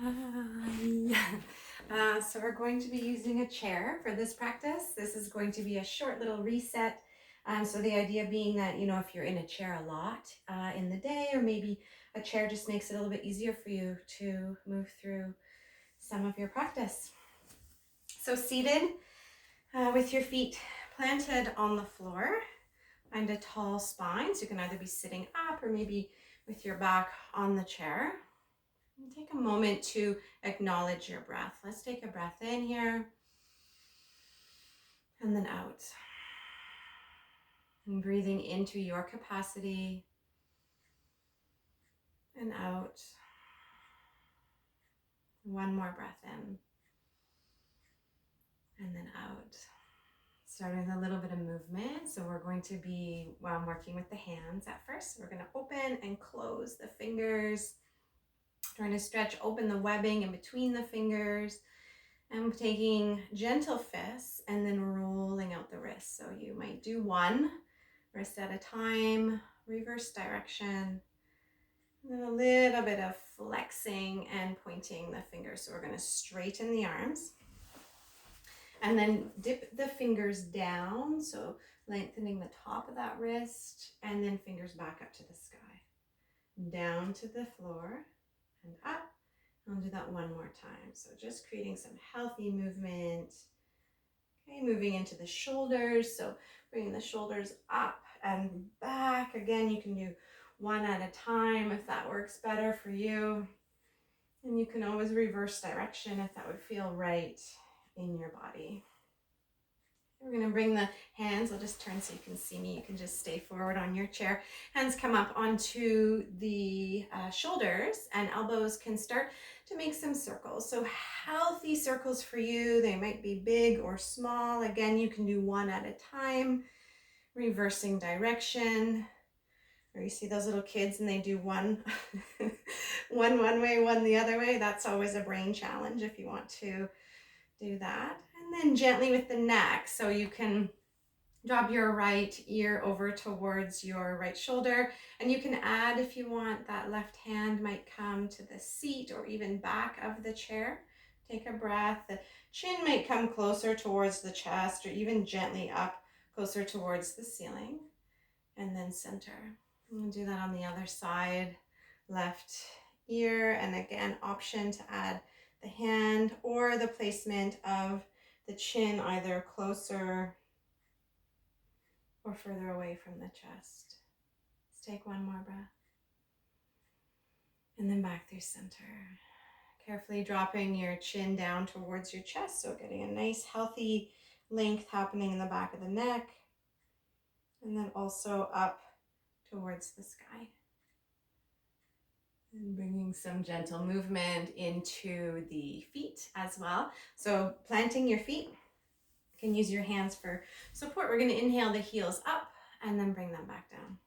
Hi. So we're going to be using a chair for this practice. This is going to be a short little reset. So the idea being that, if you're in a chair a lot in the day, or maybe a chair just makes it a little bit easier for you to move through some of your practice. So seated with your feet planted on the floor, find a tall spine. So you can either be sitting up or maybe with your back on the chair. And take a moment to acknowledge your breath. Let's take a breath in here and then out. And breathing into your capacity and out. One more breath in and then out. Starting with a little bit of movement. So we're going to be working with the hands at first. We're going to open and close the fingers. Trying to stretch open the webbing in between the fingers. And taking gentle fists and then rolling out the wrists. So you might do one wrist at a time, reverse direction, and then a little bit of flexing and pointing the fingers. So we're going to straighten the arms and then dip the fingers down. So lengthening the top of that wrist and then fingers back up to the sky, down to the floor and up. I'll do that one more time. So just creating some healthy movement. Okay, moving into the shoulders. So bringing the shoulders up and back. Again, you can do one at a time if that works better for you. And you can always reverse direction if that would feel right in your body. We're going to bring the hands, I'll just turn so you can see me. You can just stay forward on your chair. Hands come up onto the shoulders, and elbows can start to make some circles. So healthy circles for you. They might be big or small. Again, you can do one at a time, reversing direction. Or you see those little kids and they do one one way, one the other way. That's always a brain challenge if you want to do that. And then gently with the neck, so you can drop your right ear over towards your right shoulder, and you can add, if you want, that left hand might come to the seat or even back of the chair. Take a breath. The chin might come closer towards the chest or even gently up closer towards the ceiling, and then center. And do that on the other side, left ear, and again, option to add the hand or the placement of the chin either closer or further away from the chest. Let's take one more breath. And then back through center. Carefully dropping your chin down towards your chest, so getting a nice healthy length happening in the back of the neck. And then also up towards the sky. And bringing some gentle movement into the feet as well. So planting your feet, you can use your hands for support. We're going to inhale the heels up and then bring them back down.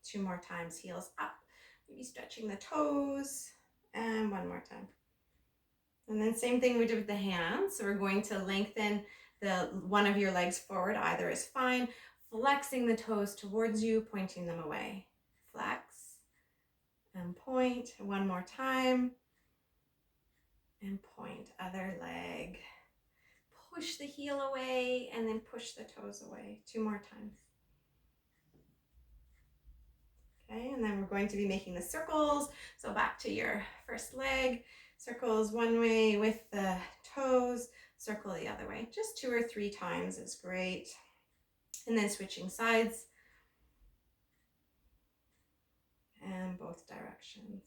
2 more times, heels up. Maybe stretching the toes. And one more time. And then same thing we did with the hands. So we're going to lengthen one of your legs forward. Either is fine. Flexing the toes towards you, pointing them away. Flex. And point. One more time. And point. Other leg. Push the heel away and then push the toes away. 2 more times. Okay, and then we're going to be making the circles. So back to your first leg. Circles one way with the toes. Circle the other way. Just 2 or 3 times is great. And then switching sides. And both directions.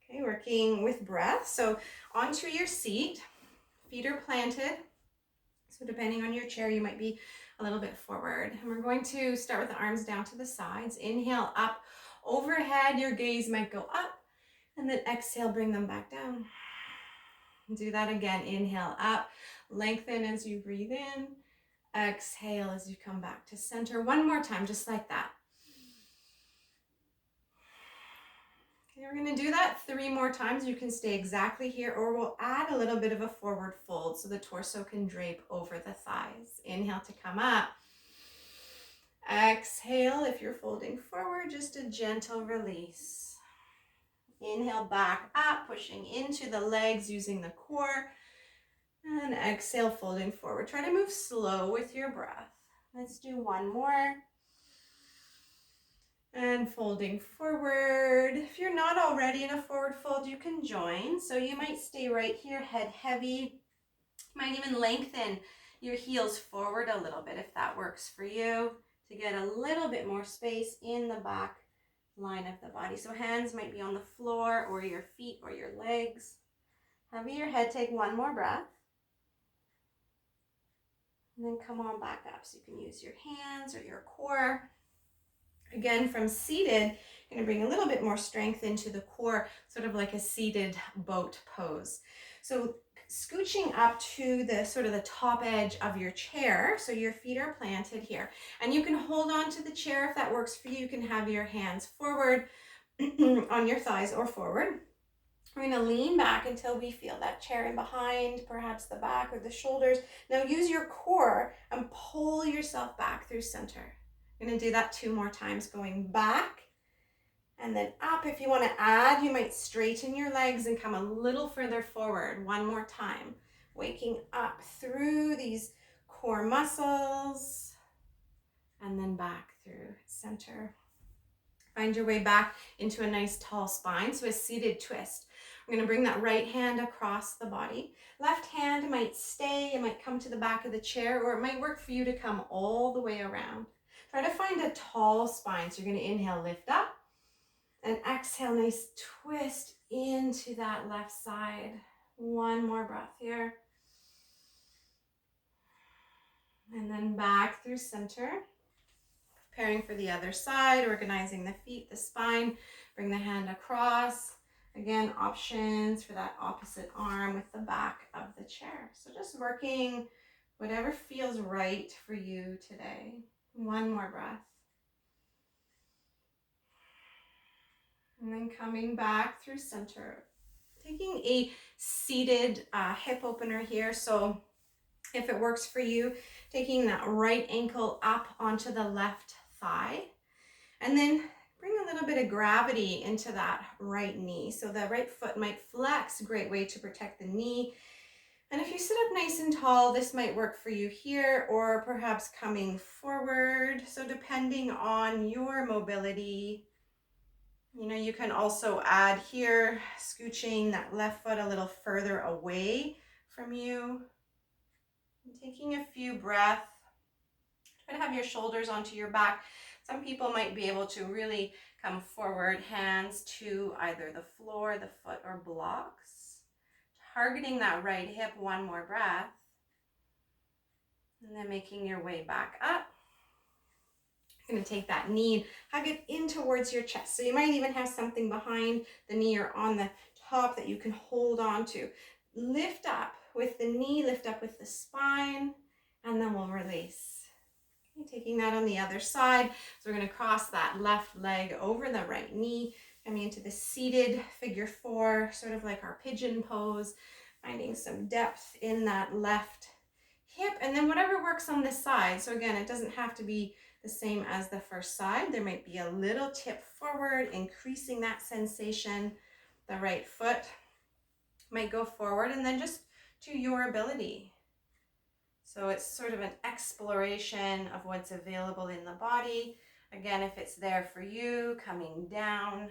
Okay, working with breath. So onto your seat, feet are planted. So depending on your chair, you might be a little bit forward. And we're going to start with the arms down to the sides. Inhale up, overhead, your gaze might go up. And then exhale, bring them back down. Do that again. Inhale up, lengthen as you breathe in. Exhale as you come back to center. One more time, just like that. Okay, we're going to do that 3 more times. You can stay exactly here, or we'll add a little bit of a forward fold so the torso can drape over the thighs. Inhale to come up. Exhale, if you're folding forward, just a gentle release. Inhale back up, pushing into the legs using the core. And exhale, folding forward. Try to move slow with your breath. Let's do one more. And folding forward. If you're not already in a forward fold, you can join. So you might stay right here, head heavy. You might even lengthen your heels forward a little bit if that works for you, to get a little bit more space in the back line of the body. So hands might be on the floor or your feet or your legs. Hover your head, take one more breath. And then come on back up. So you can use your hands or your core. Again, from seated, you're going to bring a little bit more strength into the core, sort of like a seated boat pose. So scooching up to the sort of the top edge of your chair, so your feet are planted here. And you can hold on to the chair if that works for you. You can have your hands forward on your thighs or forward. We're going to lean back until we feel that chair in behind, perhaps the back or the shoulders. Now use your core and pull yourself back through center. I'm going to do that 2 more times, going back and then up. If you want to add, you might straighten your legs and come a little further forward. 1 more time. Waking up through these core muscles and then back through center. Find your way back into a nice tall spine, so a seated twist. We're going to bring that right hand across the body. Left hand might stay, it might come to the back of the chair, or it might work for you to come all the way around. Try to find a tall spine. So you're going to inhale, lift up, and exhale, nice twist into that left side. 1 more breath here. And then back through center. Preparing for the other side, organizing the feet, the spine. Bring the hand across. Again, options for that opposite arm with the back of the chair. So just working whatever feels right for you today. 1 more breath. And then coming back through center. Taking a seated hip opener here. So if it works for you, taking that right ankle up onto the left thigh. And then bring a little bit of gravity into that right knee. So the right foot might flex, great way to protect the knee. And if you sit up nice and tall, this might work for you here, or perhaps coming forward. So depending on your mobility, you can also add here, scooching that left foot a little further away from you. And taking a few breaths. Try to have your shoulders onto your back. Some people might be able to really come forward, hands to either the floor, the foot, or blocks. Targeting that right hip, 1 more breath. And then making your way back up. You're going to take that knee, hug it in towards your chest. So you might even have something behind the knee or on the top that you can hold on to. Lift up with the knee, lift up with the spine, and then we'll release. Okay, taking that on the other side. So we're going to cross that left leg over the right knee, coming into the seated figure 4, sort of like our pigeon pose, finding some depth in that left hip, and then whatever works on this side. So again, it doesn't have to be the same as the first side. There might be a little tip forward, increasing that sensation. The right foot might go forward, and then just to your ability. So it's sort of an exploration of what's available in the body. Again, if it's there for you, coming down,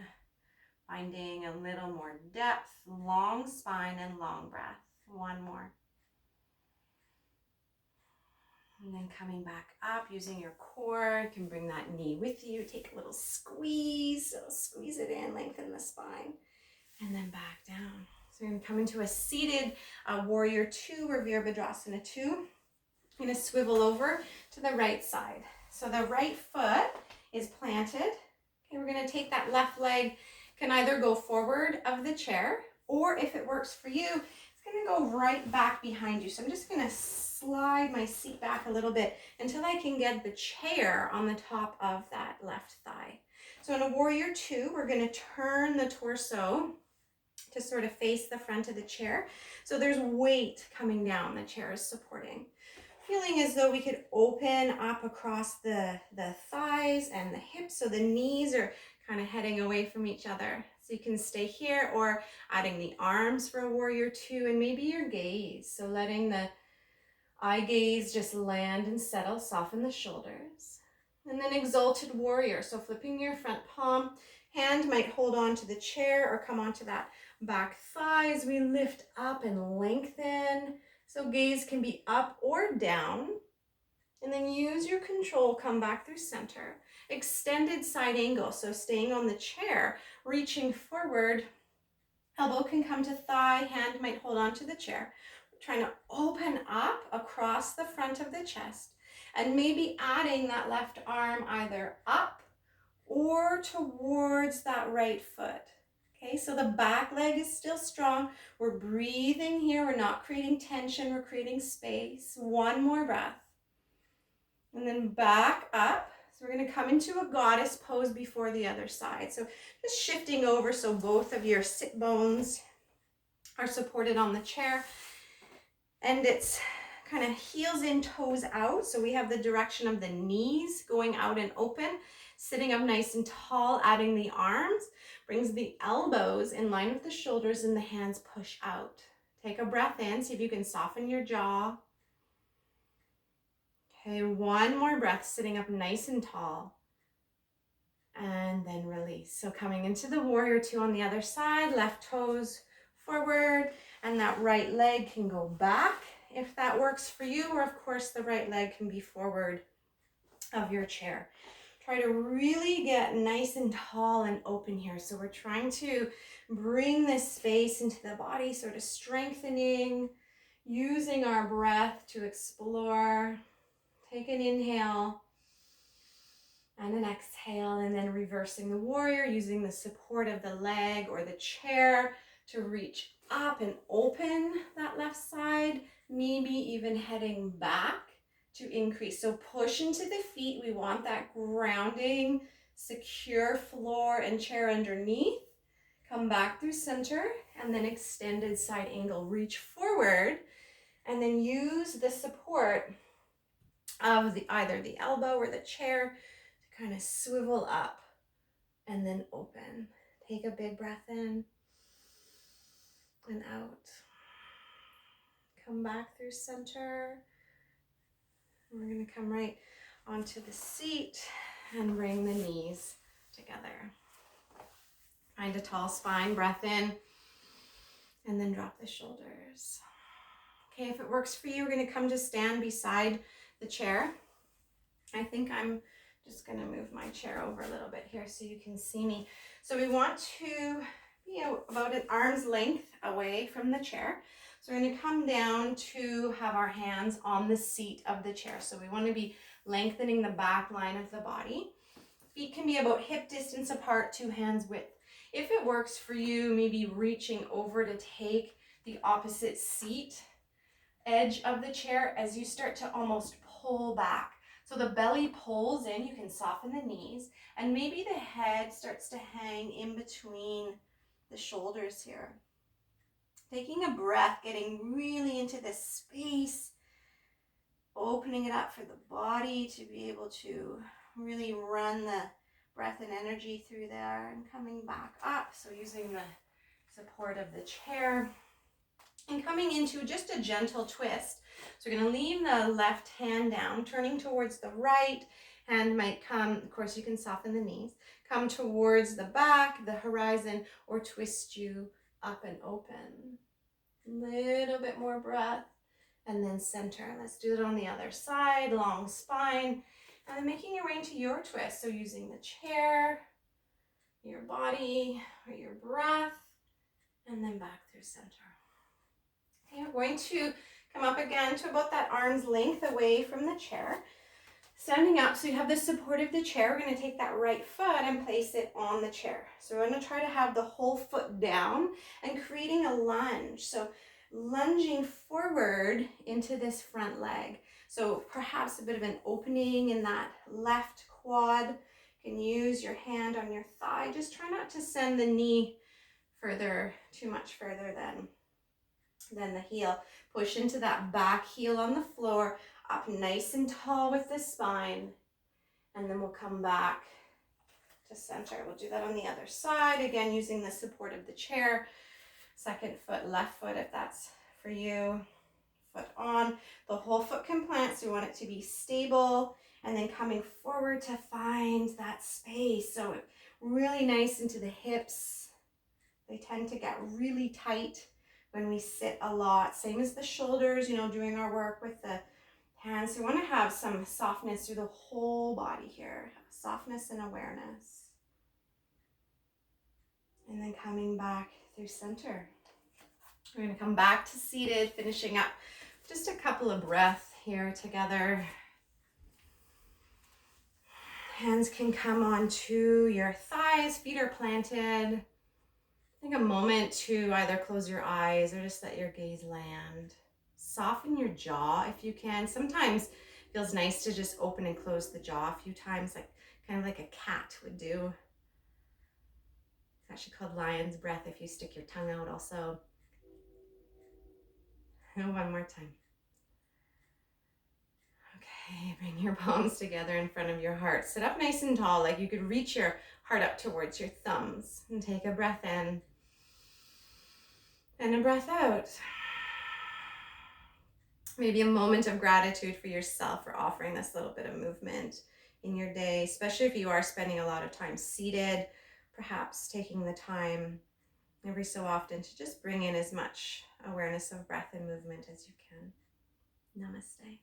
finding a little more depth, long spine and long breath. 1 more. And then coming back up, using your core, you can bring that knee with you, take a little squeeze, so squeeze it in, lengthen the spine, and then back down. So we're going to come into a seated warrior 2 or Virabhadrasana 2. I'm going to swivel over to the right side. So the right foot is planted. Okay, we're going to take that left leg, can either go forward of the chair, or if it works for you, it's going to go right back behind you. So I'm just going to slide my seat back a little bit until I can get the chair on the top of that left thigh. So in a warrior 2, we're going to turn the torso to sort of face the front of the chair. So there's weight coming down, the chair is supporting. Feeling as though we could open up across the thighs and the hips, so the knees are kind of heading away from each other. So you can stay here, or adding the arms for a warrior two, and maybe your gaze. So letting the eye gaze just land and settle, soften the shoulders. And then exalted warrior. So flipping your front palm, hand might hold on to the chair or come onto that back thigh as we lift up and lengthen. So gaze can be up or down. And then use your control, come back through center. Extended side angle, so staying on the chair, reaching forward. Elbow can come to thigh, hand might hold on to the chair. We're trying to open up across the front of the chest, and maybe adding that left arm either up or towards that right foot. Okay, so the back leg is still strong. We're breathing here. We're not creating tension. We're creating space. One more breath. And then back up. So we're going to come into a goddess pose before the other side. So just shifting over so both of your sit bones are supported on the chair. And it's kind of heels in, toes out. So we have the direction of the knees going out and open. Sitting up nice and tall, adding the arms. Brings the elbows in line with the shoulders and the hands push out. Take a breath in. See if you can soften your jaw. Okay, one more breath, sitting up nice and tall. And then release. So coming into the warrior two on the other side, left toes forward, and that right leg can go back if that works for you, or of course the right leg can be forward of your chair. Try to really get nice and tall and open here. So we're trying to bring this space into the body, sort of strengthening, using our breath to explore. Take an inhale and an exhale, and then reversing the warrior, using the support of the leg or the chair to reach up and open that left side, maybe even heading back to increase. So push into the feet. We want that grounding, secure floor and chair underneath. Come back through center, and then extended side angle. Reach forward, and then use the support of either the elbow or the chair to kind of swivel up and then open. Take a big breath in and out. Come back through center. We're going to come right onto the seat and bring the knees together. Find a tall spine, breath in, and then drop the shoulders. Okay, if it works for you, we're going to come to stand beside the chair. I think I'm just going to move my chair over a little bit here so you can see me. So we want to be about an arm's length away from the chair. So we're going to come down to have our hands on the seat of the chair. So we want to be lengthening the back line of the body. Feet can be about hip distance apart, 2 hands width. If it works for you, maybe reaching over to take the opposite seat edge of the chair as you start to almost pull back. So the belly pulls in, you can soften the knees, and maybe the head starts to hang in between the shoulders here. Taking a breath, getting really into this space, opening it up for the body to be able to really run the breath and energy through there, and coming back up. So using the support of the chair. And coming into just a gentle twist. So we're going to leave the left hand down, turning towards the right. Hand might come, of course you can soften the knees, come towards the back, the horizon, or twist you up and open. Little bit more breath, and then center. Let's do it on the other side, long spine, and then making your way into your twist. So using the chair, your body, or your breath, and then back through center. Okay, we're going to come up again to about that arm's length away from the chair. Standing up, so you have the support of the chair. We're going to take that right foot and place it on the chair. So we're going to try to have the whole foot down and creating a lunge. So lunging forward into this front leg. So perhaps a bit of an opening in that left quad. You can use your hand on your thigh. Just try not to send the knee too much further than the heel. Push into that back heel on the floor, up nice and tall with the spine, and then we'll come back to center. We'll do that on the other side. Again, using the support of the chair. Second foot, left foot, if that's for you. Foot on. The whole foot can plant, so we want it to be stable. And then coming forward to find that space. So really nice into the hips. They tend to get really tight when we sit a lot. Same as the shoulders, doing our work with the hands. So we want to have some softness through the whole body here. Softness and awareness. And then coming back through center. We're going to come back to seated, finishing up just a couple of breaths here together. Hands can come onto your thighs, feet are planted. Take a moment to either close your eyes or just let your gaze land. Soften your jaw if you can. Sometimes it feels nice to just open and close the jaw a few times, kind of like a cat would do. It's actually called lion's breath if you stick your tongue out also. And one more time. Okay, bring your palms together in front of your heart. Sit up nice and tall, like you could reach your heart up towards your thumbs. And take a breath in. And a breath out. Maybe a moment of gratitude for yourself for offering this little bit of movement in your day, especially if you are spending a lot of time seated, perhaps taking the time every so often to just bring in as much awareness of breath and movement as you can. Namaste.